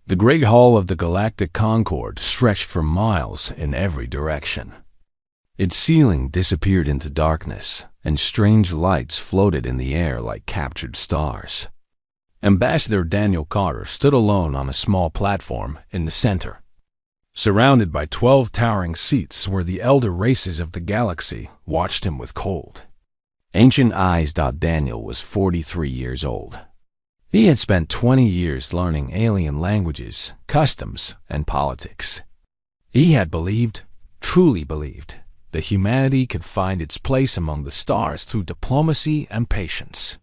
The great hull of the Galactic Concorde stretched for miles in every direction. Its ceiling disappeared into darkness, and strange lights floated in the air like captured stars. Ambassador Daniel Carter stood alone on a small platform in the center. Surrounded by 12 towering seats where the elder races of the galaxy watched him with cold. Ancient Eyes. Daniel was 43 years old. He had spent 20 years learning alien languages, customs, and politics. He had believed, truly believed, that humanity could find its place among the stars through diplomacy and patience.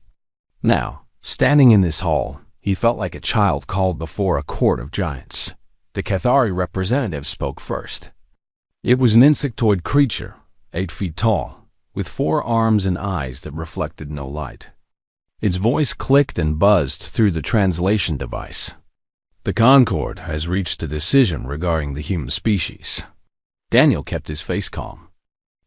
Now, standing in this hall, he felt like a child called before a court of giants. The Cathari representative spoke first. It was an insectoid creature, 8 feet tall, with 4 arms and eyes that reflected no light. Its voice clicked and buzzed through the translation device. The Concorde has reached a decision regarding the human species. Daniel kept his face calm.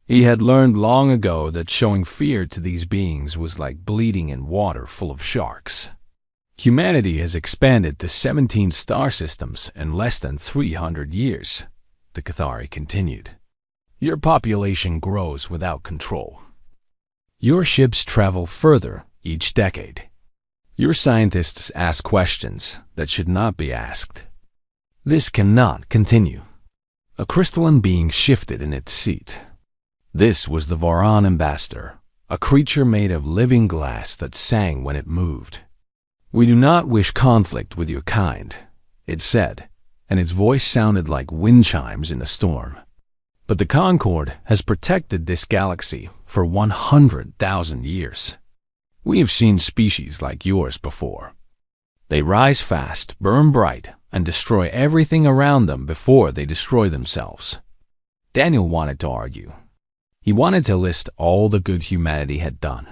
He had learned long ago that showing fear to these beings was like bleeding in water full of sharks. Humanity has expanded to 17 star systems in less than 300 years, the Cathari continued. Your population grows without control. Your ships travel further each decade. Your scientists ask questions that should not be asked. This cannot continue. A crystalline being shifted in its seat. This was the Voron ambassador, a creature made of living glass that sang when it moved. We do not wish conflict with your kind, it said, and its voice sounded like wind chimes in a storm. But the Concorde has protected this galaxy for 100,000 years. We have seen species like yours before. They rise fast, burn bright, and destroy everything around them before they destroy themselves. Daniel wanted to argue. He wanted to list all the good humanity had done,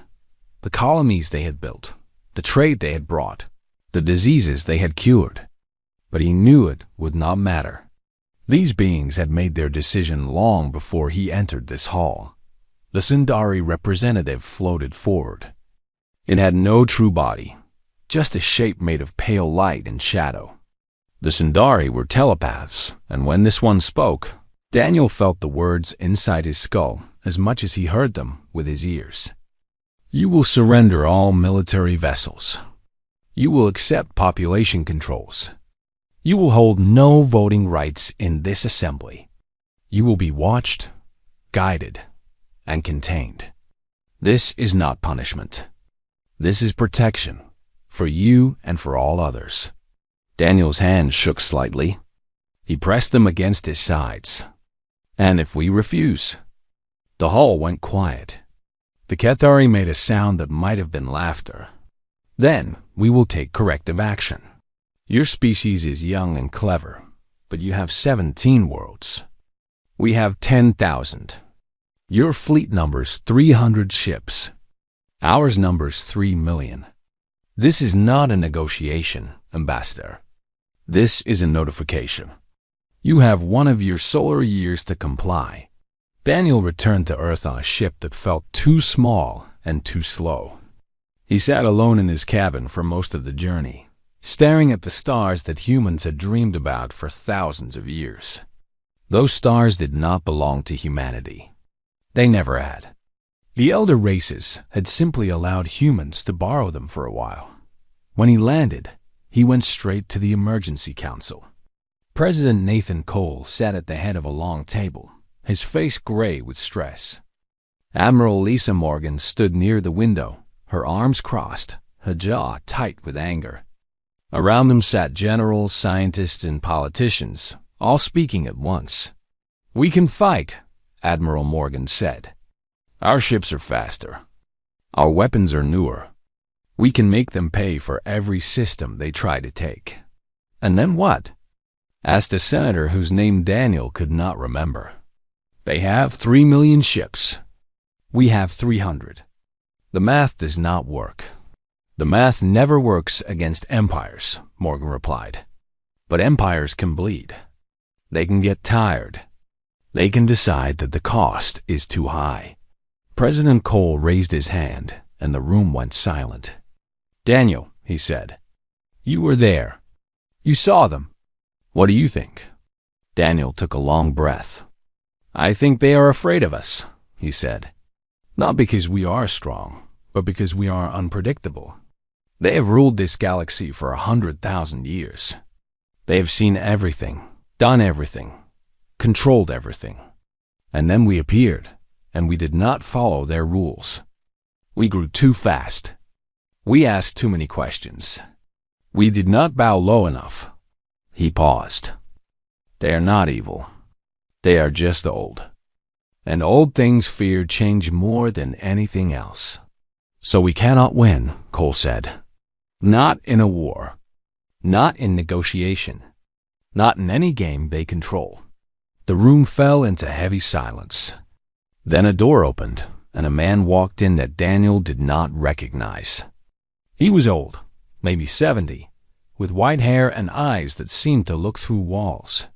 the colonies they had built, the trade they had brought, the diseases they had cured. But he knew it would not matter. These beings had made their decision long before he entered this hall. The Sindari representative floated forward. It had no true body, just a shape made of pale light and shadow. The Sindari were telepaths, and when this one spoke, Daniel felt the words inside his skull as much as he heard them with his ears. You will surrender all military vessels. You will accept population controls. You will hold no voting rights in this assembly. You will be watched, guided, and contained. This is not punishment. This is protection, for you and for all others. Daniel's hands shook slightly. He pressed them against his sides. And if we refuse? The hall went quiet. The Cathari made a sound that might have been laughter. Then we will take corrective action. Your species is young and clever, but you have 17 worlds. We have 10,000. Your fleet numbers 300 ships. Ours numbers 3 million. This is not a negotiation, Ambassador. This is a notification. You have one of your solar years to comply. Daniel returned to Earth on a ship that felt too small and too slow. He sat alone in his cabin for most of the journey, staring at the stars that humans had dreamed about for thousands of years. Those stars did not belong to humanity. They never had. The elder races had simply allowed humans to borrow them for a while. When he landed, he went straight to the Emergency Council. President Nathan Cole sat at the head of a long table, his face gray with stress. Admiral Lisa Morgan stood near the window, her arms crossed, her jaw tight with anger. Around them sat generals, scientists, and politicians, all speaking at once. We can fight, Admiral Morgan said. Our ships are faster. Our weapons are newer. We can make them pay for every system they try to take. And then what? Asked a senator whose name Daniel could not remember. They have 3 million ships. We have 300. The math does not work. The math never works against empires, Morgan replied. But empires can bleed. They can get tired. They can decide that the cost is too high. President Cole raised his hand, and the room went silent. Daniel, he said, you were there. You saw them. What do you think? Daniel took a long breath. I think they are afraid of us, he said. Not because we are strong, but because we are unpredictable. They have ruled this galaxy for 100,000 years. They have seen everything, done everything, controlled everything. And then we appeared, and we did not follow their rules. We grew too fast. We asked too many questions. We did not bow low enough. He paused. They are not evil. They are just old. And old things fear change more than anything else. So we cannot win, Cole said. Not in a war. Not in negotiation. Not in any game they control. The room fell into heavy silence. Then a door opened, and a man walked in that Daniel did not recognize. He was old, maybe 70, with white hair and eyes that seemed to look through walls.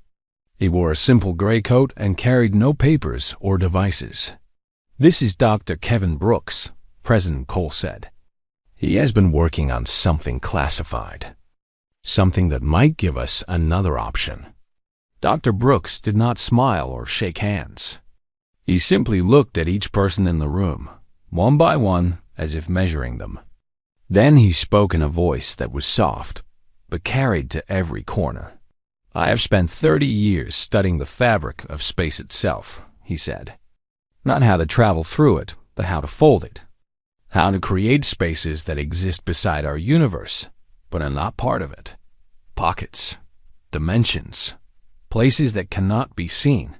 He wore a simple gray coat and carried no papers or devices. This is Dr. Kevin Brooks, President Cole said. He has been working on something classified. Something that might give us another option. Dr. Brooks did not smile or shake hands. He simply looked at each person in the room, one by one, as if measuring them. Then he spoke in a voice that was soft, but carried to every corner. I have spent 30 years studying the fabric of space itself, he said. Not how to travel through it, but how to fold it. How to create spaces that exist beside our universe, but are not part of it. Pockets, dimensions, places that cannot be seen,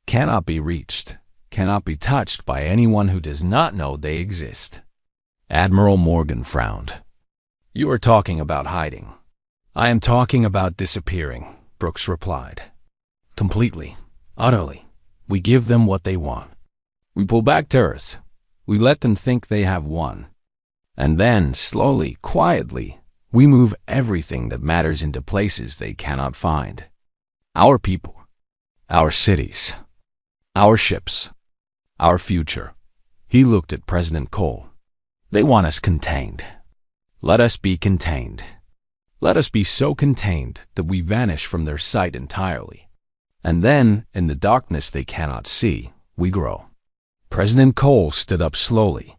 cannot be reached, cannot be touched by anyone who does not know they exist. Admiral Morgan frowned. You are talking about hiding. I am talking about disappearing, Brooks replied. Completely, utterly. We give them what they want. We pull back to Earth. We let them think they have won. And then, slowly, quietly, we move everything that matters into places they cannot find. Our people, our cities, our ships, our future. He looked at President Cole. They want us contained. Let us be contained. Let us be so contained that we vanish from their sight entirely. And then, in the darkness they cannot see, we grow. President Cole stood up slowly.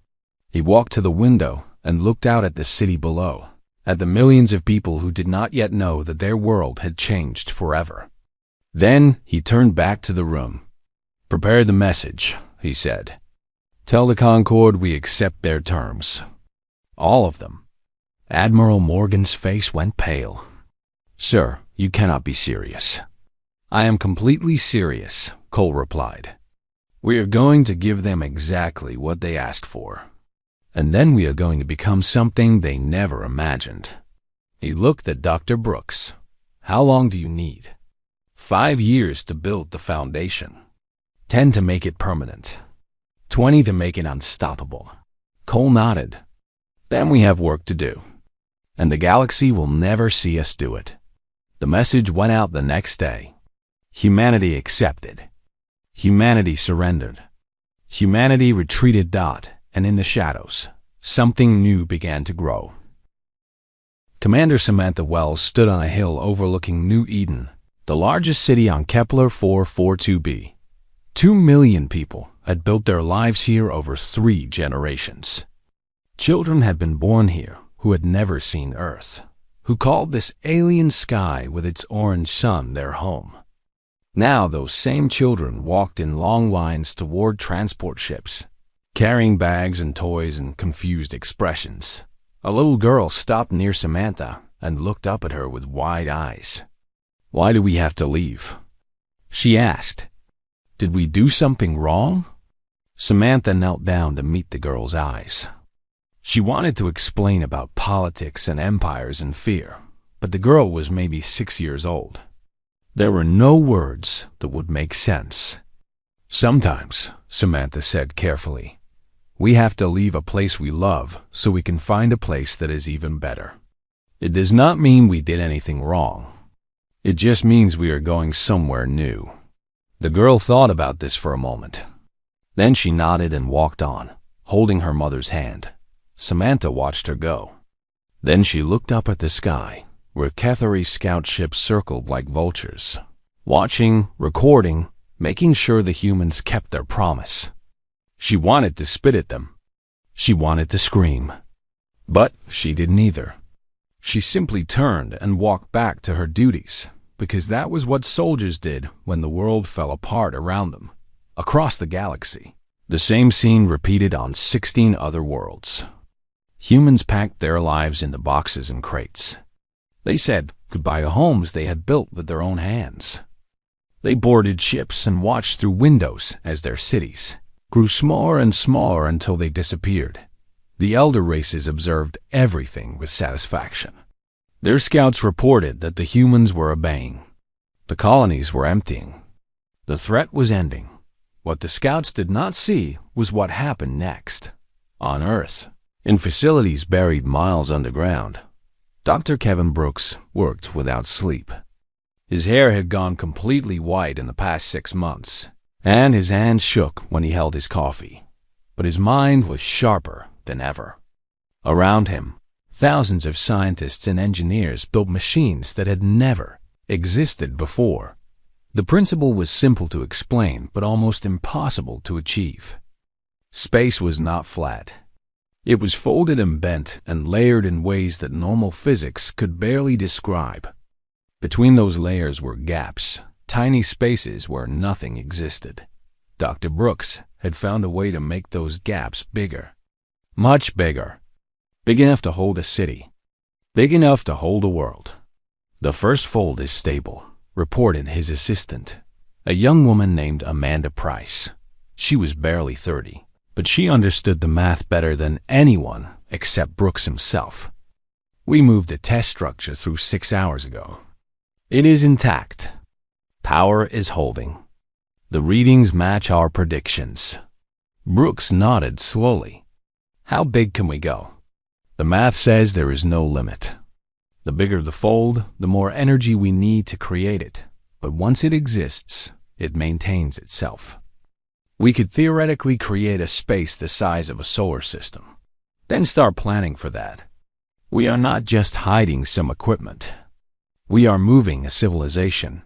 He walked to the window and looked out at the city below, at the millions of people who did not yet know that their world had changed forever. Then he turned back to the room. Prepare the message, he said. Tell the Concord we accept their terms. All of them. Admiral Morgan's face went pale. Sir, you cannot be serious. I am completely serious, Cole replied. We are going to give them exactly what they asked for. And then we are going to become something they never imagined. He looked at Dr. Brooks. How long do you need? 5 years to build the foundation. 10 to make it permanent. 20 to make it unstoppable. Cole nodded. Then we have work to do. And the galaxy will never see us do it. The message went out the next day. Humanity accepted. Humanity surrendered. Humanity retreated. And in the shadows, something new began to grow. Commander Samantha Wells stood on a hill overlooking New Eden, the largest city on Kepler 442b. 2 million people had built their lives here over 3 generations. Children had been born here who had never seen Earth, who called this alien sky with its orange sun their home. Now those same children walked in long lines toward transport ships, carrying bags and toys and confused expressions. A little girl stopped near Samantha and looked up at her with wide eyes. Why do we have to leave? She asked. Did we do something wrong? Samantha knelt down to meet the girl's eyes. She wanted to explain about politics and empires and fear, but the girl was maybe 6 years old. There were no words that would make sense. Sometimes, Samantha said carefully, we have to leave a place we love so we can find a place that is even better. It does not mean we did anything wrong. It just means we are going somewhere new. The girl thought about this for a moment. Then she nodded and walked on, holding her mother's hand. Samantha watched her go. Then she looked up at the sky, where Cathari scout ships circled like vultures, watching, recording, making sure the humans kept their promise. She wanted to spit at them. She wanted to scream. But she didn't either. She simply turned and walked back to her duties, because that was what soldiers did when the world fell apart around them, across the galaxy. The same scene repeated on 16 other worlds. Humans packed their lives into boxes and crates. They said goodbye to homes they had built with their own hands. They boarded ships and watched through windows as their cities grew smaller and smaller until they disappeared. The elder races observed everything with satisfaction. Their scouts reported that the humans were obeying. The colonies were emptying. The threat was ending. What the scouts did not see was what happened next. On Earth, in facilities buried miles underground, Dr. Kevin Brooks worked without sleep. His hair had gone completely white in the past 6 months, and his hands shook when he held his coffee. But his mind was sharper than ever. Around him, thousands of scientists and engineers built machines that had never existed before. The principle was simple to explain, but almost impossible to achieve. Space was not flat. It was folded and bent and layered in ways that normal physics could barely describe. Between those layers were gaps, tiny spaces where nothing existed. Dr. Brooks had found a way to make those gaps bigger. Much bigger. Big enough to hold a city. Big enough to hold a world. "The first fold is stable," reported his assistant, a young woman named Amanda Price. She was barely 30, but she understood the math better than anyone except Brooks himself. "We moved a test structure through 6 hours ago. It is intact. Power is holding. The readings match our predictions." Brooks nodded slowly. "How big can we go?" "The math says there is no limit. The bigger the fold, the more energy we need to create it. But once it exists, it maintains itself. We could theoretically create a space the size of a solar system, then start planning for that. We are not just hiding some equipment. We are moving a civilization."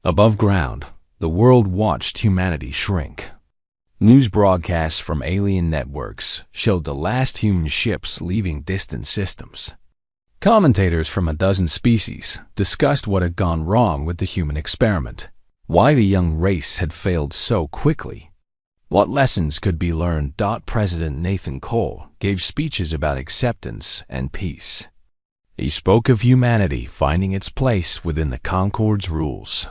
Above ground, the world watched humanity shrink. News broadcasts from alien networks showed the last human ships leaving distant systems. Commentators from a dozen species discussed what had gone wrong with the human experiment, why the young race had failed so quickly. What lessons could be learned? President Nathan Cole gave speeches about acceptance and peace. He spoke of humanity finding its place within the Concord's rules.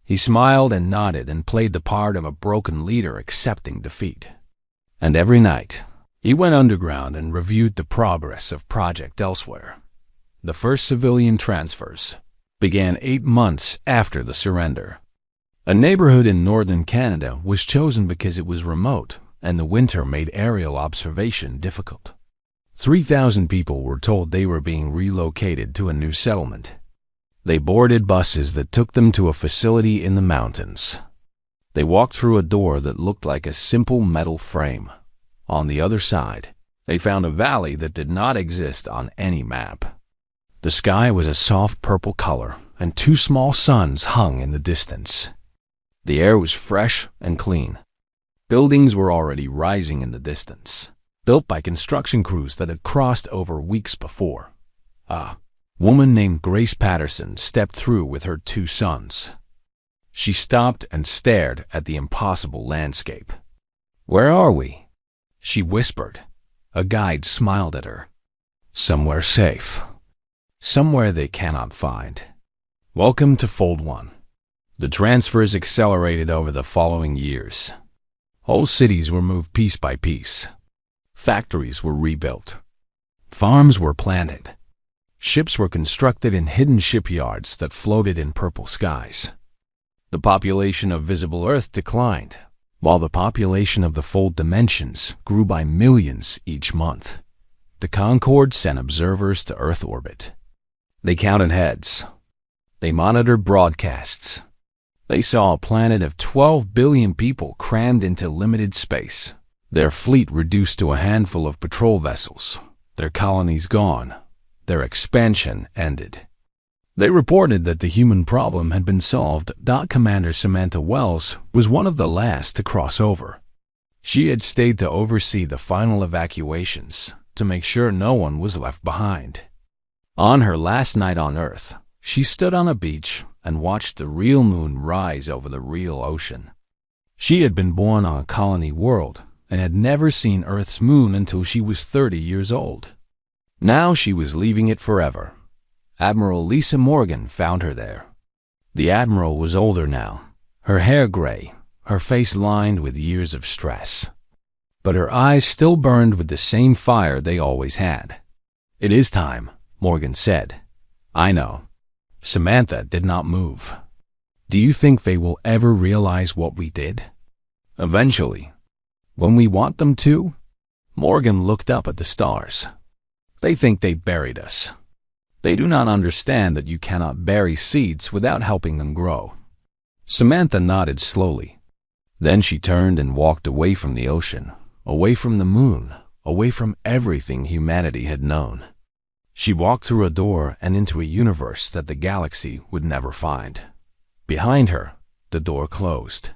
He smiled and nodded and played the part of a broken leader accepting defeat. And every night, he went underground and reviewed the progress of Project Elsewhere. The first civilian transfers began 8 months after the surrender. A neighborhood in northern Canada was chosen because it was remote and the winter made aerial observation difficult. 3,000 people were told they were being relocated to a new settlement. They boarded buses that took them to a facility in the mountains. They walked through a door that looked like a simple metal frame. On the other side, they found a valley that did not exist on any map. The sky was a soft purple color, and 2 small suns hung in the distance. The air was fresh and clean. Buildings were already rising in the distance, built by construction crews that had crossed over weeks before. A woman named Grace Patterson stepped through with her 2 sons. She stopped and stared at the impossible landscape. "Where are we?" she whispered. A guide smiled at her. "Somewhere safe. Somewhere they cannot find. Welcome to Fold 1. The transfers accelerated over the following years. Whole cities were moved piece by piece. Factories were rebuilt. Farms were planted. Ships were constructed in hidden shipyards that floated in purple skies. The population of visible Earth declined, while the population of the Fold dimensions grew by millions each month. The Concorde sent observers to Earth orbit. They counted heads. They monitored broadcasts. They saw a planet of 12 billion people crammed into limited space. Their fleet reduced to a handful of patrol vessels. Their colonies gone. Their expansion ended. They reported that the human problem had been solved. Commander Samantha Wells was one of the last to cross over. She had stayed to oversee the final evacuations, to make sure no one was left behind. On her last night on Earth, she stood on a beach and watched the real moon rise over the real ocean. She had been born on a colony world and had never seen Earth's moon until she was 30 years old. Now she was leaving it forever. Admiral Lisa Morgan found her there. The Admiral was older now, her hair gray, her face lined with years of stress. But her eyes still burned with the same fire they always had. "It is time," Morgan said. "I know." Samantha did not move. "Do you think they will ever realize what we did?" "Eventually. When we want them to?" Morgan looked up at the stars. "They think they buried us. They do not understand that you cannot bury seeds without helping them grow." Samantha nodded slowly. Then she turned and walked away from the ocean, away from the moon, away from everything humanity had known. She walked through a door and into a universe that the galaxy would never find. Behind her, the door closed.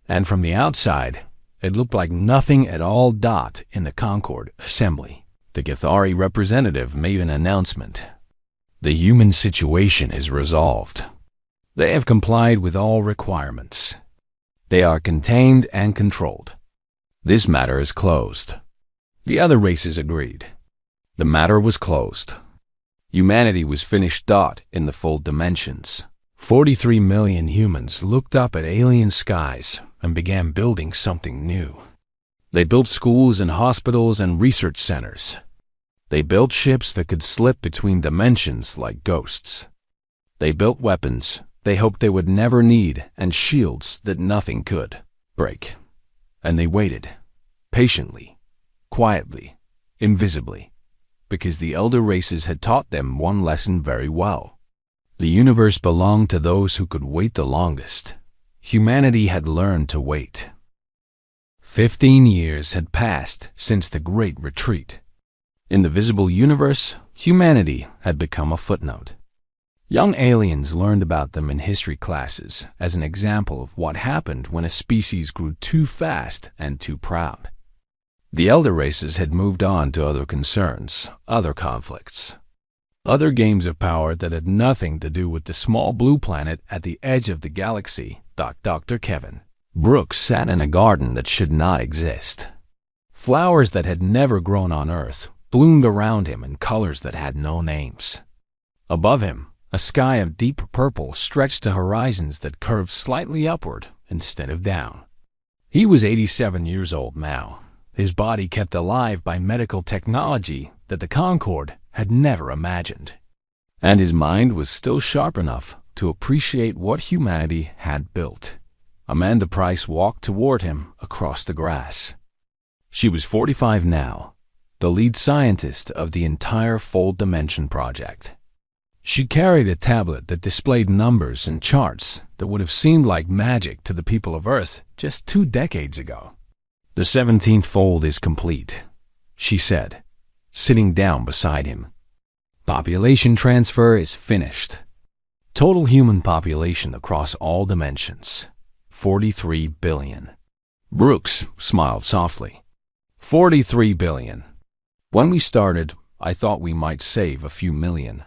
And from the outside, it looked like nothing at all. In the Concord assembly, the Gathari representative made an announcement. "The human situation is resolved. They have complied with all requirements. They are contained and controlled. This matter is closed." The other races agreed. The matter was closed. Humanity was finished. In the full dimensions, 43 million humans looked up at alien skies and began building something new. They built schools and hospitals and research centers. They built ships that could slip between dimensions like ghosts. They built weapons they hoped they would never need and shields that nothing could break. And they waited, patiently, quietly, invisibly, because the elder races had taught them one lesson very well. The universe belonged to those who could wait the longest. Humanity had learned to wait. 15 years had passed since the Great Retreat. In the visible universe, humanity had become a footnote. Young aliens learned about them in history classes as an example of what happened when a species grew too fast and too proud. The elder races had moved on to other concerns, other conflicts, other games of power that had nothing to do with the small blue planet at the edge of the galaxy. Dr. Kevin Brooks sat in a garden that should not exist. Flowers that had never grown on Earth bloomed around him in colors that had no names. Above him, a sky of deep purple stretched to horizons that curved slightly upward instead of down. He was 87 years old now, his body kept alive by medical technology that the Concorde had never imagined. And his mind was still sharp enough to appreciate what humanity had built. Amanda Price walked toward him across the grass. She was 45 now, the lead scientist of the entire Fold Dimension project. She carried a tablet that displayed numbers and charts that would have seemed like magic to the people of Earth just 2 decades ago. "The 17th fold is complete," she said, sitting down beside him. "Population transfer is finished. Total human population across all dimensions, 43 billion. Brooks smiled softly. 43 billion. When we started, I thought we might save a few million.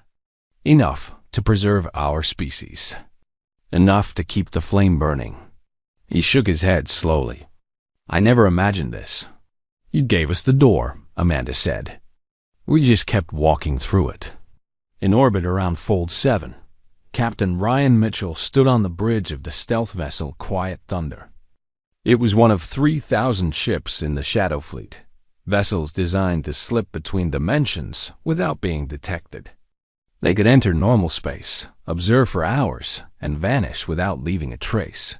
Enough to preserve our species. Enough to keep the flame burning." He shook his head slowly. "I never imagined this." "You gave us the door," Amanda said. "We just kept walking through it." In orbit around Fold 7, Captain Ryan Mitchell stood on the bridge of the stealth vessel Quiet Thunder. It was one of 3,000 ships in the Shadow Fleet, vessels designed to slip between dimensions without being detected. They could enter normal space, observe for hours, and vanish without leaving a trace.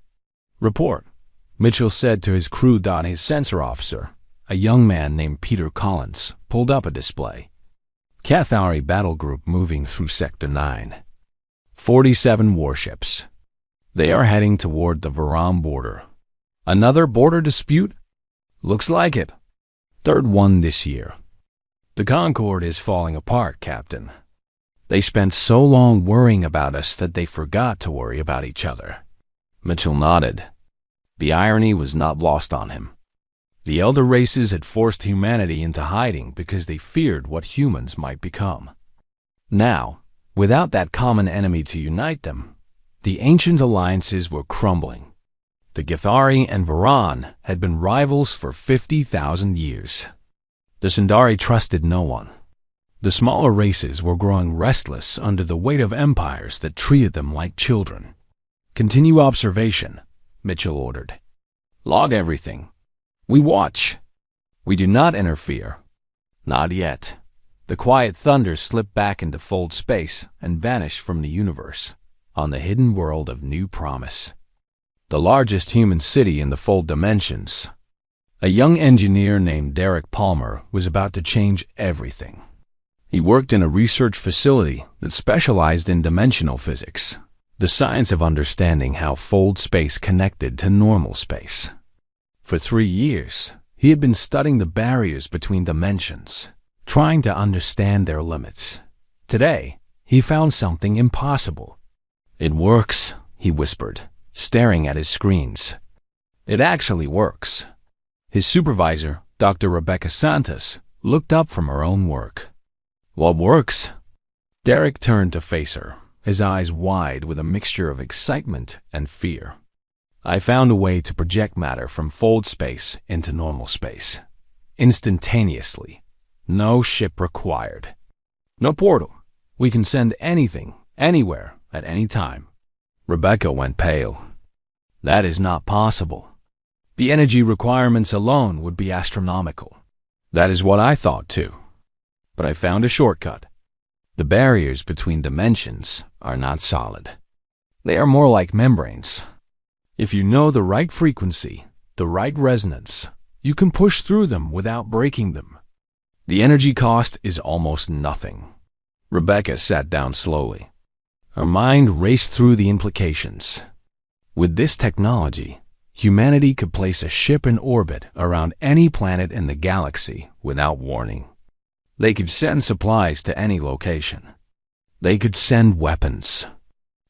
"Report," Mitchell said to his crew. His sensor officer, a young man named Peter Collins, pulled up a display. "Cathari battle group moving through Sector 9. 47 warships. They are heading toward the Varam border." "Another border dispute?" "Looks like it. 3rd one this year." "The Concorde is falling apart, Captain." They spent so long worrying about us that they forgot to worry about each other. Mitchell nodded. The irony was not lost on him. The elder races had forced humanity into hiding because they feared what humans might become. Now, without that common enemy to unite them, the ancient alliances were crumbling. The Githari and Varan had been rivals for 50,000 years. The Sindari trusted no one. The smaller races were growing restless under the weight of empires that treated them like children. "Continue observation," Mitchell ordered. "Log everything. We watch. We do not interfere." Not yet. The quiet thunder slipped back into fold space and vanished from the universe, on the hidden world of New Promise, the largest human city in the fold dimensions. A young engineer named Derek Palmer was about to change everything. He worked in a research facility that specialized in dimensional physics, the science of understanding how fold space connected to normal space. For 3 years, he had been studying the barriers between dimensions, trying to understand their limits. Today, he found something impossible. "It works," he whispered, staring at his screens. "It actually works." His supervisor, Dr. Rebecca Santos, looked up from her own work. "What works?" Derek turned to face her, his eyes wide with a mixture of excitement and fear. "I found a way to project matter from fold space into normal space. Instantaneously. No ship required. No portal. We can send anything, anywhere, at any time." Rebecca went pale. "That is not possible. The energy requirements alone would be astronomical." "That is what I thought too. But I found a shortcut. The barriers between dimensions are not solid. They are more like membranes. If you know the right frequency, the right resonance, you can push through them without breaking them. The energy cost is almost nothing." Rebecca sat down slowly. Her mind raced through the implications. With this technology, humanity could place a ship in orbit around any planet in the galaxy without warning. They could send supplies to any location. They could send weapons.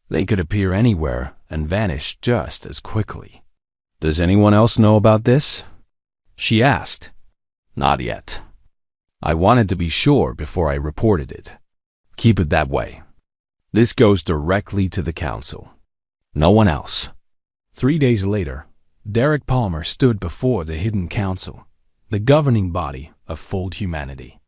They could appear anywhere and vanish just as quickly. "Does anyone else know about this?" she asked. "Not yet. I wanted to be sure before I reported it. Keep it that way. This goes directly to the council. No one else." 3 days later, Derek Palmer stood before the Hidden Council, the governing body of Fold Humanity.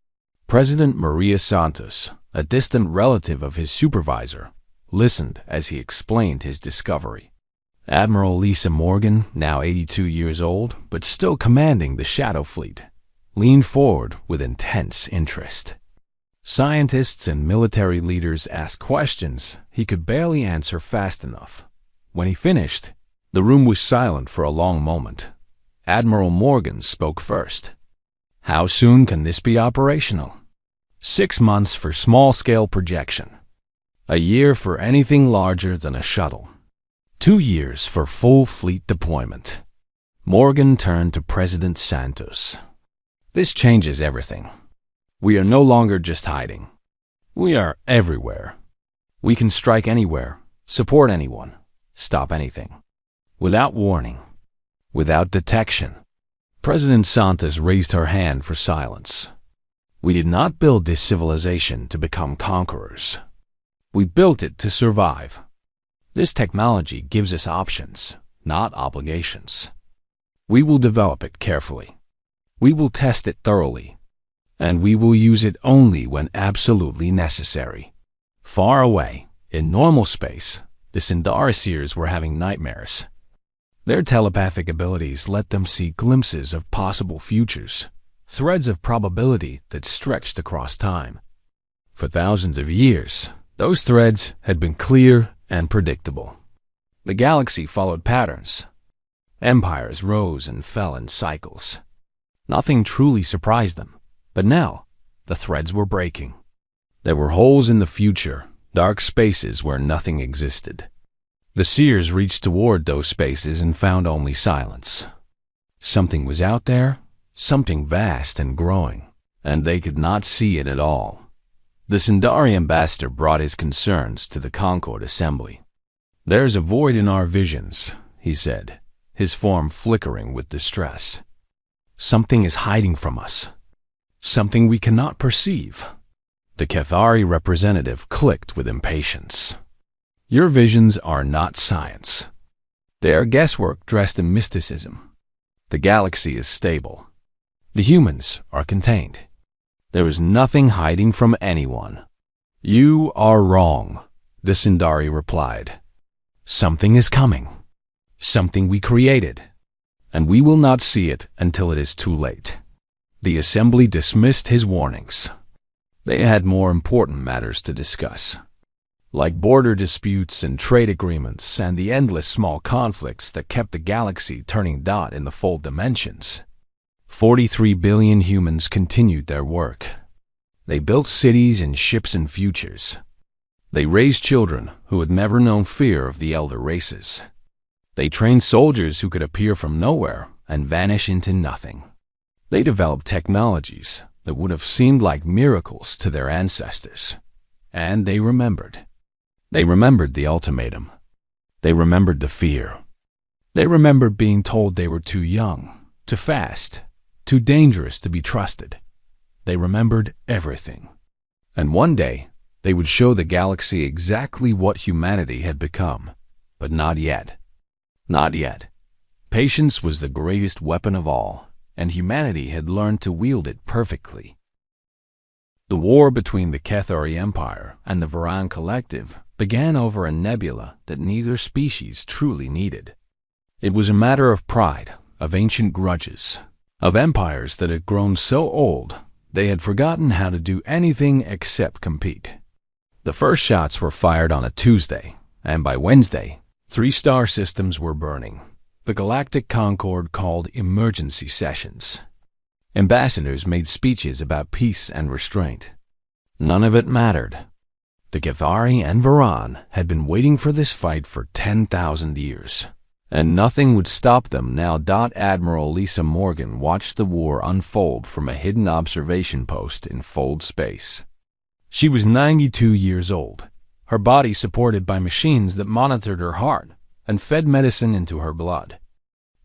President Maria Santos, a distant relative of his supervisor, listened as he explained his discovery. Admiral Lisa Morgan, now 82 years old, but still commanding the Shadow Fleet, leaned forward with intense interest. Scientists and military leaders asked questions he could barely answer fast enough. When he finished, the room was silent for a long moment. Admiral Morgan spoke first. "How soon can this be operational?" 6 months for small-scale projection. A year for anything larger than a shuttle. 2 years for full fleet deployment. Morgan turned to President Santos. "This changes everything. We are no longer just hiding. We are everywhere. We can strike anywhere, support anyone, stop anything. Without warning. Without detection." President Santos raised her hand for silence. "We did not build this civilization to become conquerors. We built it to survive. This technology gives us options, not obligations. We will develop it carefully. We will test it thoroughly. And we will use it only when absolutely necessary." Far away, in normal space, the Sindarseers were having nightmares. Their telepathic abilities let them see glimpses of possible futures, threads of probability that stretched across time. For thousands of years, those threads had been clear and predictable. The galaxy followed patterns. Empires rose and fell in cycles. Nothing truly surprised them, but now the threads were breaking. There were holes in the future, dark spaces where nothing existed. The seers reached toward those spaces and found only silence. Something was out there, something vast and growing, and they could not see it at all. The Sundari ambassador brought his concerns to the Concord assembly. "There's a void in our visions," he said, his form flickering with distress. "Something is hiding from us. Something we cannot perceive." The Cathari representative clicked with impatience. "Your visions are not science. They are guesswork dressed in mysticism. The galaxy is stable. The humans are contained. There is nothing hiding from anyone." "You are wrong," the Sundari replied. "Something is coming. Something we created. And we will not see it until it is too late." The assembly dismissed his warnings. They had more important matters to discuss, like border disputes and trade agreements and the endless small conflicts that kept the galaxy turning dot in the fold dimensions. 43 billion humans continued their work. They built cities and ships and futures. They raised children who had never known fear of the elder races. They trained soldiers who could appear from nowhere and vanish into nothing. They developed technologies that would have seemed like miracles to their ancestors. And they remembered. They remembered the ultimatum. They remembered the fear. They remembered being told they were too young, too fast, too dangerous to be trusted. They remembered everything. And one day, they would show the galaxy exactly what humanity had become. But not yet. Not yet. Patience was the greatest weapon of all, and humanity had learned to wield it perfectly. The war between the Cathari Empire and the Varan Collective began over a nebula that neither species truly needed. It was a matter of pride, of ancient grudges, of empires that had grown so old they had forgotten how to do anything except compete. The first shots were fired on a Tuesday, and by Wednesday, 3 star systems were burning. The Galactic Concord called emergency sessions. Ambassadors made speeches about peace and restraint. None of it mattered. The Cathari and Varan had been waiting for this fight for 10,000 years. And nothing would stop them now. Admiral Lisa Morgan watched the war unfold from a hidden observation post in Fold space. She was 92 years old, her body supported by machines that monitored her heart and fed medicine into her blood.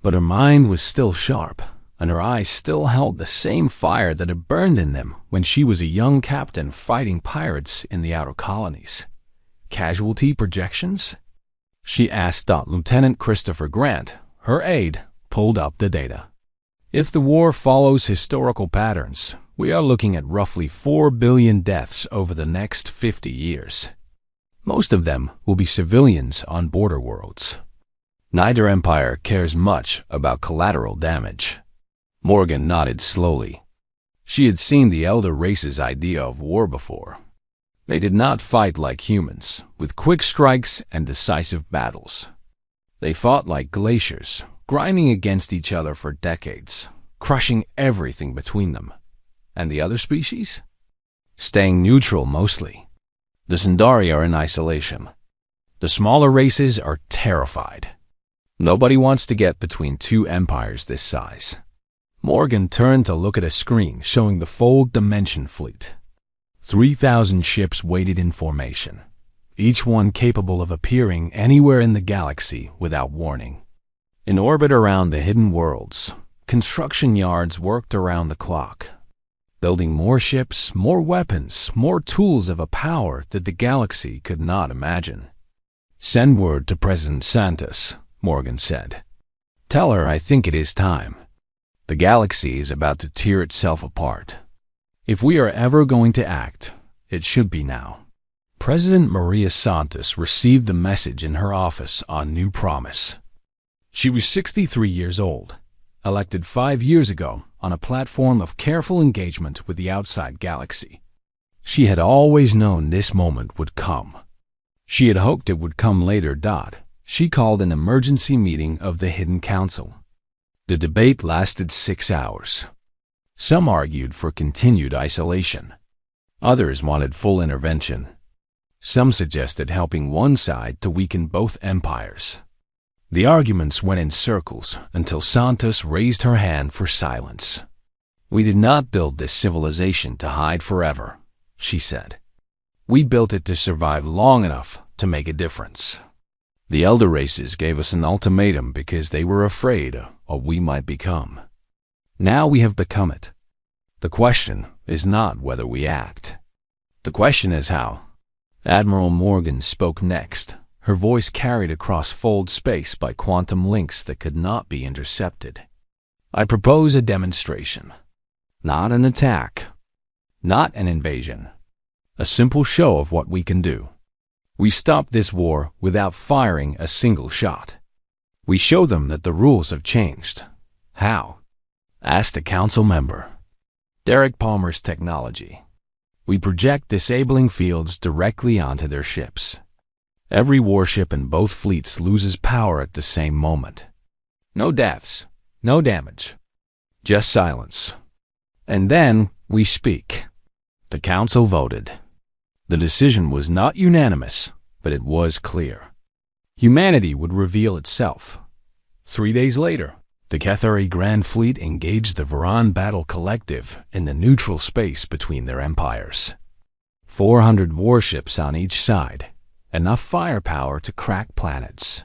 But her mind was still sharp, and her eyes still held the same fire that had burned in them when she was a young captain fighting pirates in the outer colonies. Casualty projections? She asked. Lieutenant Christopher Grant, her aide, pulled up the data. If the war follows historical patterns, we are looking at roughly 4 billion deaths over the next 50 years. Most of them will be civilians on border worlds. Neither empire cares much about collateral damage. Morgan nodded slowly. She had seen the elder race's idea of war before. They did not fight like humans, with quick strikes and decisive battles. They fought like glaciers, grinding against each other for decades, crushing everything between them. And the other species? Staying neutral mostly. The Sundari are in isolation. The smaller races are terrified. Nobody wants to get between 2 empires this size. Morgan turned to look at a screen showing the Fold Dimension fleet. 3,000 ships waited in formation, each one capable of appearing anywhere in the galaxy without warning. In orbit around the hidden worlds, construction yards worked around the clock, building more ships, more weapons, more tools of a power that the galaxy could not imagine. "Send word to President Santos," Morgan said. "Tell her I think it is time. The galaxy is about to tear itself apart. If we are ever going to act, it should be now." President Maria Santos received the message in her office on New Promise. She was 63 years old, elected 5 years ago on a platform of careful engagement with the outside galaxy. She had always known this moment would come. She had hoped it would come later. She called an emergency meeting of the Hidden Council. The debate lasted 6 hours. Some argued for continued isolation. Others wanted full intervention. Some suggested helping one side to weaken both empires. The arguments went in circles until Santos raised her hand for silence. "We did not build this civilization to hide forever," she said. We built it to survive long enough to make a difference. The elder races gave us an ultimatum because they were afraid of what we might become. Now we have become it. The question is not whether we act. The question is how. Admiral Morgan spoke next, her voice carried across fold space by quantum links that could not be intercepted. I propose a demonstration. Not an attack. Not an invasion. A simple show of what we can do. We stop this war without firing a single shot. We show them that the rules have changed. How? Asked a council member. Derek Palmer's technology. We project disabling fields directly onto their ships. Every warship in both fleets loses power at the same moment. No deaths, no damage, just silence. And then we speak. The council voted. The decision was not unanimous, but it was clear. Humanity would reveal itself. 3 days later, the Cathari Grand Fleet engaged the Varan Battle Collective in the neutral space between their empires. 400 warships on each side, enough firepower to crack planets.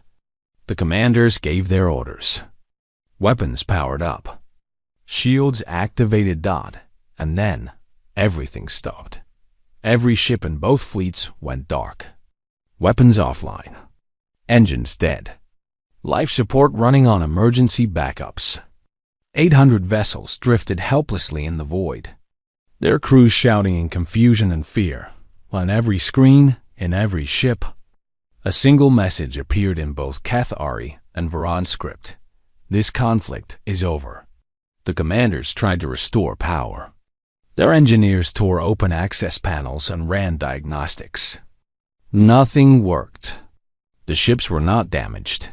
The commanders gave their orders. Weapons powered up. Shields activated dot, and then everything stopped. Every ship in both fleets went dark. Weapons offline. Engines dead. Life support running on emergency backups. 800 vessels drifted helplessly in the void. Their crews shouting in confusion and fear. On every screen, in every ship, a single message appeared in both Cathari and Varan script. This conflict is over. The commanders tried to restore power. Their engineers tore open access panels and ran diagnostics. Nothing worked. The ships were not damaged.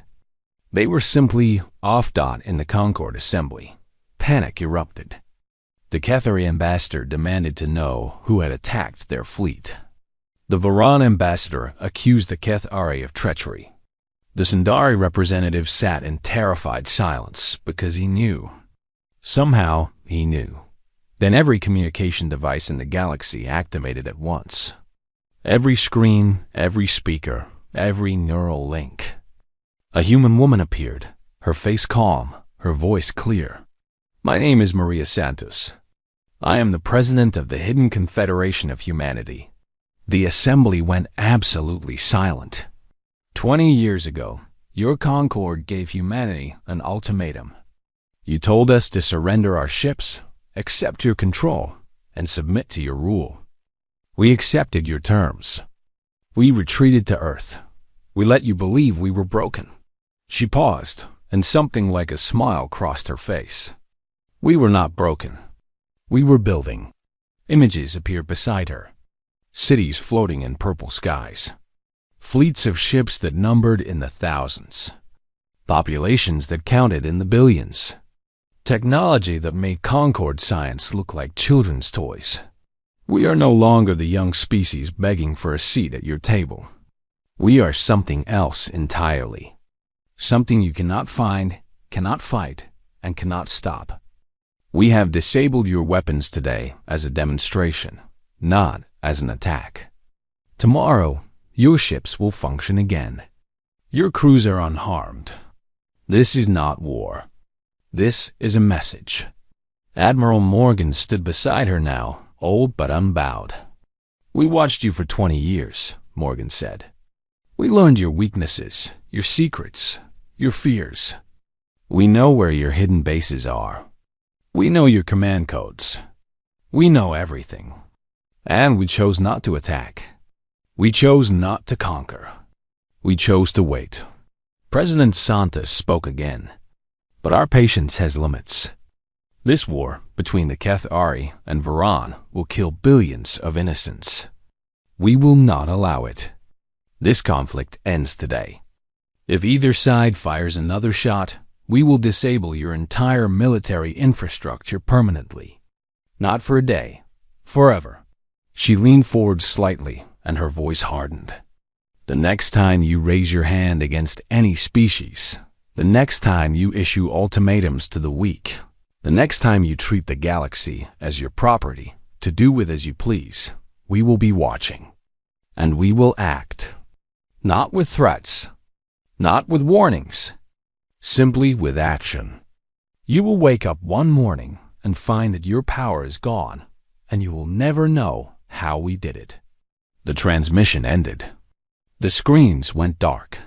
They were simply off-dot in the Concorde assembly. Panic erupted. The Cathari ambassador demanded to know who had attacked their fleet. The Varan ambassador accused the Cathari of treachery. The Sundari representative sat in terrified silence because he knew. Somehow, he knew. Then every communication device in the galaxy activated at once. Every screen, every speaker, every neural link. A human woman appeared, her face calm, her voice clear. My name is Maria Santos. I am the president of the Hidden Confederation of Humanity. The assembly went absolutely silent. 20 years ago, your Concorde gave humanity an ultimatum. You told us to surrender our ships, accept your control, and submit to your rule. We accepted your terms. We retreated to Earth. We let you believe we were broken. She paused, and something like a smile crossed her face. We were not broken. We were building. Images appeared beside her. Cities floating in purple skies. Fleets of ships that numbered in the thousands. Populations that counted in the billions. Technology that made Concorde science look like children's toys. We are no longer the young species begging for a seat at your table. We are something else entirely. Something you cannot find, cannot fight, and cannot stop. We have disabled your weapons today as a demonstration, not as an attack. Tomorrow, your ships will function again. Your crews are unharmed. This is not war. This is a message. Admiral Morgan stood beside her now, old but unbowed. We watched you for 20 years, Morgan said. We learned your weaknesses, your secrets, your fears. We know where your hidden bases are. We know your command codes. We know everything. And we chose not to attack. We chose not to conquer. We chose to wait. President Santos spoke again. But our patience has limits. This war between the Cathari and Varan will kill billions of innocents. We will not allow it. This conflict ends today. If either side fires another shot, we will disable your entire military infrastructure permanently. Not for a day, forever. She leaned forward slightly, and her voice hardened. The next time you raise your hand against any species, the next time you issue ultimatums to the weak, the next time you treat the galaxy as your property, to do with as you please, we will be watching. And we will act. Not with threats, not with warnings, simply with action. You will wake up one morning and find that your power is gone, and you will never know how we did it. The transmission ended. The screens went dark,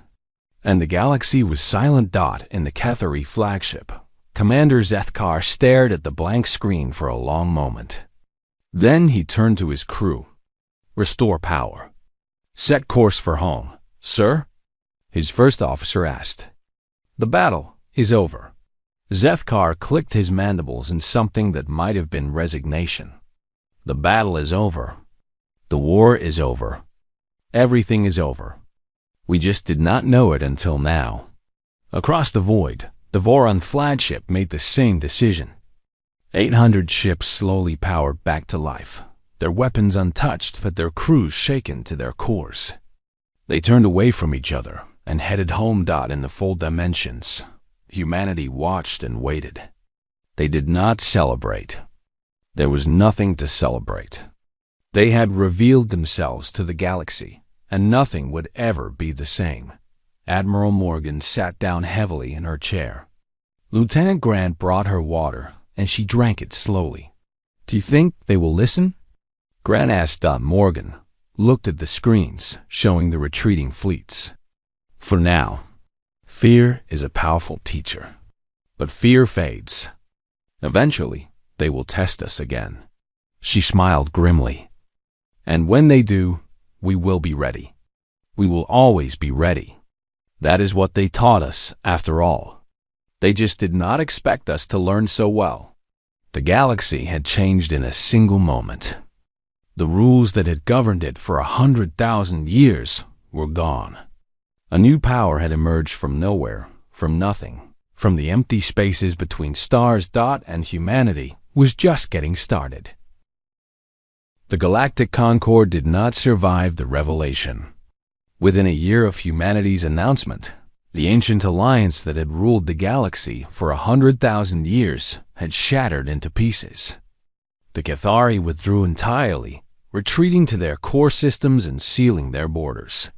and the galaxy was silent. In the Cathari flagship, Commander Zethkar stared at the blank screen for a long moment. Then he turned to his crew. Restore power. Set course for home, sir? His first officer asked. The battle is over. Zethkar clicked his mandibles in something that might have been resignation. The battle is over. The war is over. Everything is over. We just did not know it until now. Across the void, the Voron flagship made the same decision. 800 ships slowly powered back to life, their weapons untouched but their crews shaken to their cores. They turned away from each other and headed home. In the full dimensions, humanity watched and waited. They did not celebrate. There was nothing to celebrate. They had revealed themselves to the galaxy, and nothing would ever be the same. Admiral Morgan sat down heavily in her chair. Lieutenant Grant brought her water, and she drank it slowly. Do you think they will listen? Grant asked. Morgan looked at the screens showing the retreating fleets. For now, fear is a powerful teacher, but fear fades. Eventually, they will test us again. She smiled grimly. And when they do, we will be ready. We will always be ready. That is what they taught us, after all. They just did not expect us to learn so well. The galaxy had changed in a single moment. The rules that had governed it for 100,000 years were gone. A new power had emerged from nowhere, from nothing, from the empty spaces between stars. And humanity was just getting started. The Galactic Concord did not survive the revelation. Within a year of humanity's announcement, the ancient alliance that had ruled the galaxy for 100,000 years had shattered into pieces. The Cathari withdrew entirely, retreating to their core systems and sealing their borders.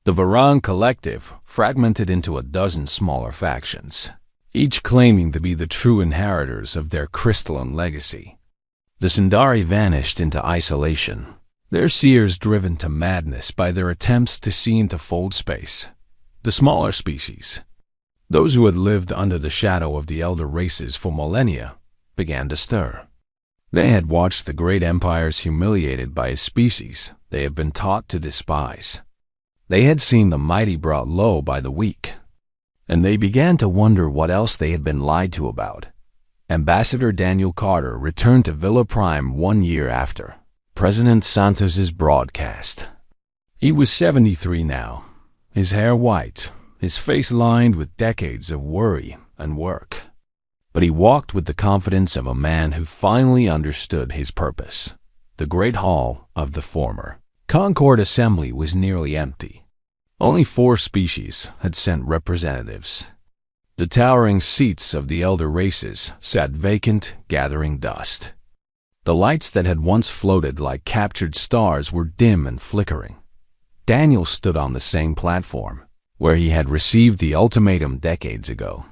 The Voron collective fragmented into a dozen smaller factions, each claiming to be the true inheritors of their crystalline legacy. The Sindari vanished into isolation, their seers driven to madness by their attempts to see into fold space. The smaller species, those who had lived under the shadow of the elder races for millennia, began to stir. They had watched the great empires humiliated by a species they had been taught to despise. They had seen the mighty brought low by the weak, and they began to wonder what else they had been lied to about. Ambassador Daniel Carter returned to Villa Prime 1 year after President Santos's broadcast. He was 73 now, his hair white, his face lined with decades of worry and work. But he walked with the confidence of a man who finally understood his purpose. The great hall of the former Concord Assembly was nearly empty. Only 4 species had sent representatives. The towering seats of the elder races sat vacant, gathering dust. The lights that had once floated like captured stars were dim and flickering. Daniel stood on the same platform, where he had received the ultimatum decades ago.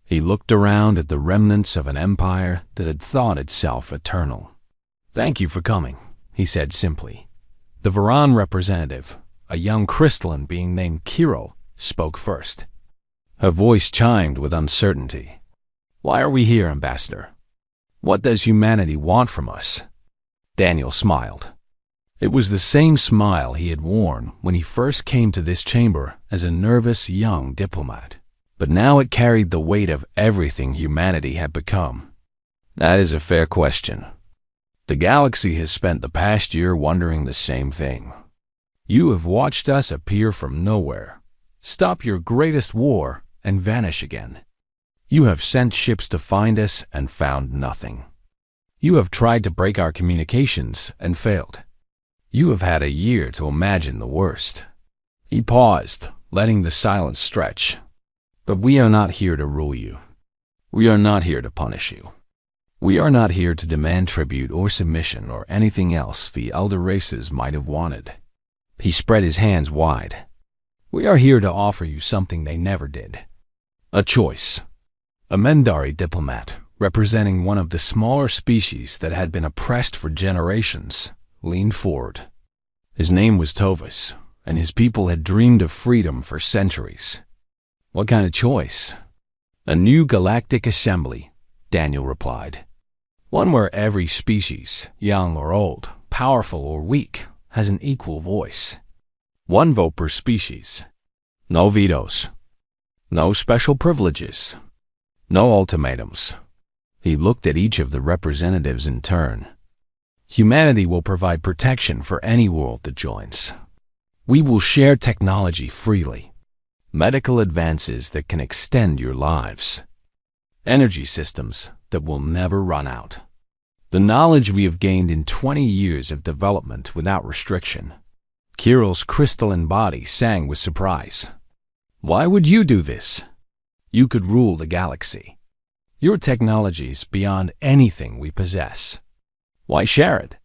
He looked around at the remnants of an empire that had thought itself eternal. "Thank you for coming," he said simply. The Voron representative, a young crystalline being named Kiro, spoke first. Her voice chimed with uncertainty. "Why are we here, Ambassador? What does humanity want from us?" Daniel smiled. It was the same smile he had worn when he first came to this chamber as a nervous young diplomat. But now it carried the weight of everything humanity had become. "That is a fair question. The galaxy has spent the past year wondering the same thing. You have watched us appear from nowhere, stop your greatest war, and vanish again. You have sent ships to find us and found nothing. You have tried to break our communications and failed. You have had a year to imagine the worst." He paused, letting the silence stretch. "But we are not here to rule you. We are not here to punish you. We are not here to demand tribute or submission or anything else the elder races might have wanted. He spread his hands wide. We are here to offer you something they never did. A choice. A Mendari diplomat, representing one of the smaller species that had been oppressed for generations, leaned forward. His name was Tovis, and his people had dreamed of freedom for centuries. What kind of choice? A new galactic assembly, Daniel replied. One where every species, young or old, powerful or weak, has an equal voice. 1 vote per species. No vetoes. No special privileges. No ultimatums. He looked at each of the representatives in turn. Humanity will provide protection for any world that joins. We will share technology freely. Medical advances that can extend your lives. Energy systems that will never run out. The knowledge we have gained in 20 years of development without restriction. Kirill's crystalline body sang with surprise. Why would you do this? You could rule the galaxy. Your technology is beyond anything we possess. Why share it?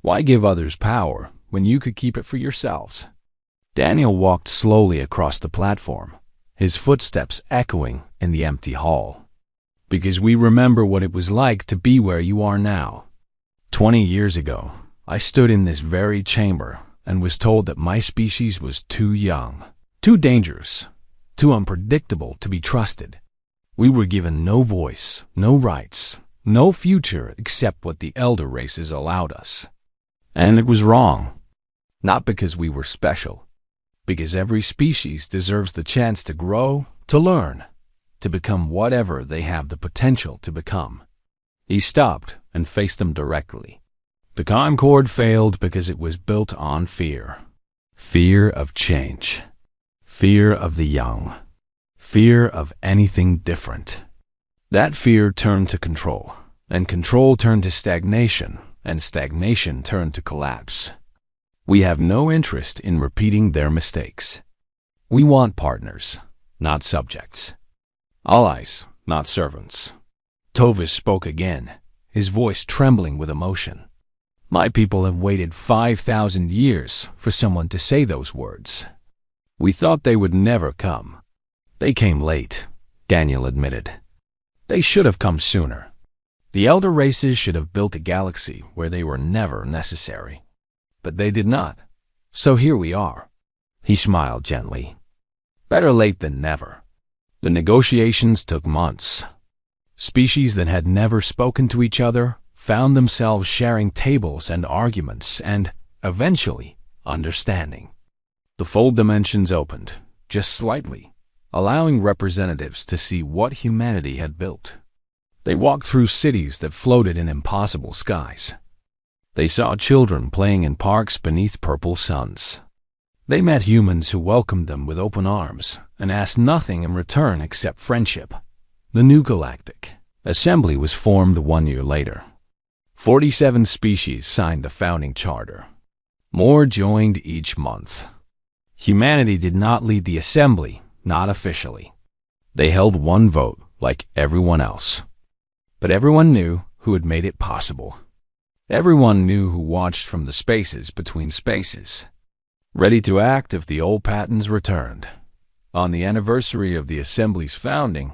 Why give others power when you could keep it for yourselves? Daniel walked slowly across the platform, his footsteps echoing in the empty hall. Because we remember what it was like to be where you are now. 20 years ago, I stood in this very chamber and was told that my species was too young, too dangerous, too unpredictable to be trusted. We were given no voice, no rights, no future except what the elder races allowed us. And it was wrong. Not because we were special, because every species deserves the chance to grow, to learn, to become whatever they have the potential to become. He stopped and faced them directly. The Concord failed because it was built on fear. Fear of change. Fear of the young. Fear of anything different. That fear turned to control, and control turned to stagnation, and stagnation turned to collapse. We have no interest in repeating their mistakes. We want partners, not subjects. Allies, not servants. Tovis spoke again, his voice trembling with emotion. My people have waited 5,000 years for someone to say those words. We thought they would never come. They came late, Daniel admitted. They should have come sooner. The elder races should have built a galaxy where they were never necessary. But they did not. So here we are. He smiled gently. Better late than never. The negotiations took months. Species that had never spoken to each other found themselves sharing tables and arguments and, eventually, understanding. The fold dimensions opened, just slightly, allowing representatives to see what humanity had built. They walked through cities that floated in impossible skies. They saw children playing in parks beneath purple suns. They met humans who welcomed them with open arms and asked nothing in return except friendship. The new galactic assembly was formed 1 year later. 47 species signed the founding charter. More joined each month. Humanity did not lead the assembly, not officially. They held 1 vote like everyone else. But everyone knew who had made it possible. Everyone knew who watched from the spaces between spaces, ready to act if the old patterns returned. On the anniversary of the Assembly's founding,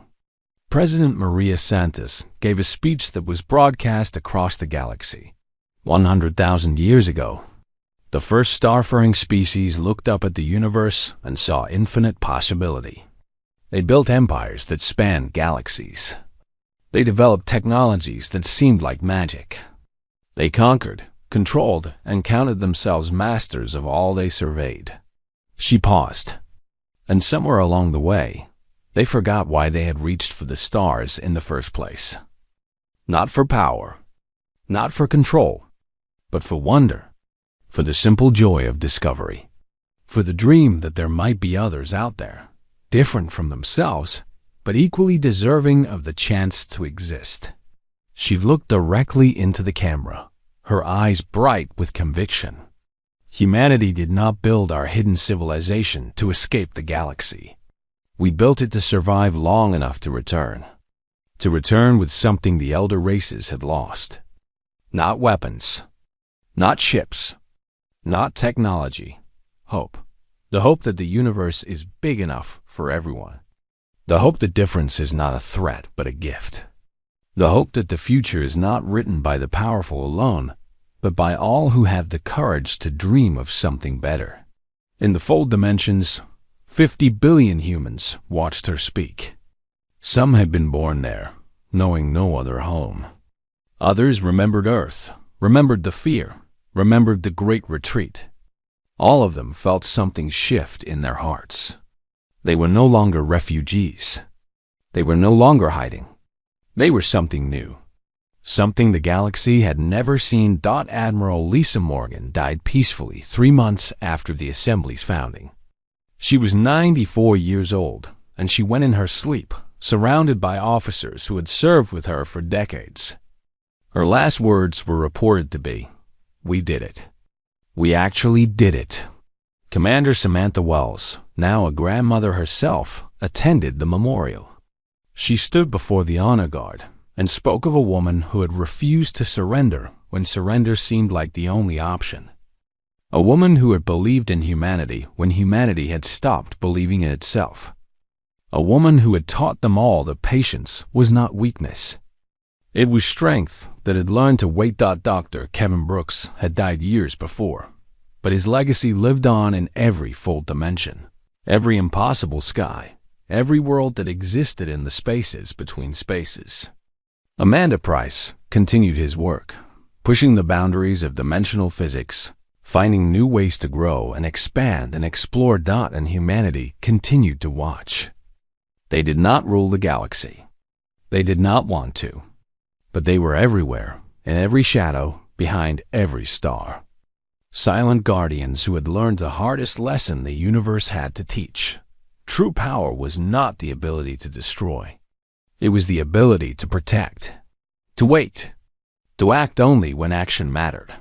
President Maria Santos gave a speech that was broadcast across the galaxy. 100,000 years ago, the first star-faring species looked up at the universe and saw infinite possibility. They built empires that spanned galaxies. They developed technologies that seemed like magic. They conquered, controlled, and counted themselves masters of all they surveyed. She paused, and somewhere along the way, they forgot why they had reached for the stars in the first place. Not for power, not for control, but for wonder, for the simple joy of discovery, for the dream that there might be others out there, different from themselves, but equally deserving of the chance to exist. She looked directly into the camera, her eyes bright with conviction. Humanity did not build our hidden civilization to escape the galaxy. We built it to survive long enough to return with something the elder races had lost. Not weapons, not ships, not technology, hope. The hope that the universe is big enough for everyone. The hope that difference is not a threat but a gift. The hope that the future is not written by the powerful alone, but by all who have the courage to dream of something better. In the fold dimensions, 50 billion humans watched her speak. Some had been born there, knowing no other home. Others remembered Earth, remembered the fear, remembered the Great Retreat. All of them felt something shift in their hearts. They were no longer refugees. They were no longer hiding. They were something new. Something the galaxy had never seen. Admiral Lisa Morgan died peacefully 3 months after the Assembly's founding. She was 94 years old, and she went in her sleep, surrounded by officers who had served with her for decades. Her last words were reported to be, "We did it. We actually did it." Commander Samantha Wells, now a grandmother herself, attended the memorial. She stood before the honor guard and spoke of a woman who had refused to surrender when surrender seemed like the only option. A woman who had believed in humanity when humanity had stopped believing in itself. A woman who had taught them all that patience was not weakness. It was strength that had learned to wait. Dr. Kevin Brooks had died years before, but his legacy lived on in every fold dimension, every impossible sky, every world that existed in the spaces between spaces. Amanda Price continued his work, pushing the boundaries of dimensional physics, finding new ways to grow and expand and explore. And humanity continued to watch. They did not rule the galaxy. They did not want to. But they were everywhere, in every shadow, behind every star. Silent guardians who had learned the hardest lesson the universe had to teach. True power was not the ability to destroy. It was the ability to protect, to wait, to act only when action mattered,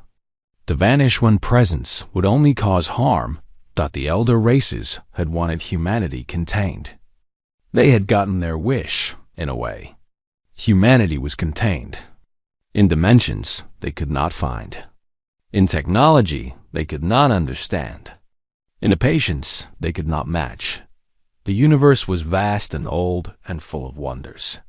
to vanish when presence would only cause harm. The elder races had wanted humanity contained. They had gotten their wish, in a way. Humanity was contained. In dimensions they could not find. In technology they could not understand. In a patience they could not match. The universe was vast and old and full of wonders.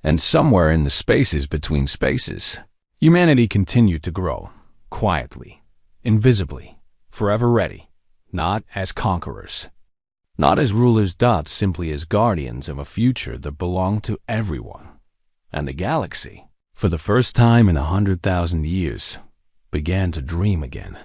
And somewhere in the spaces between spaces, humanity continued to grow, quietly, invisibly, forever ready, not as conquerors, not as rulers. Simply as guardians of a future that belonged to everyone. And the galaxy, for the first time in 100,000 years, began to dream again.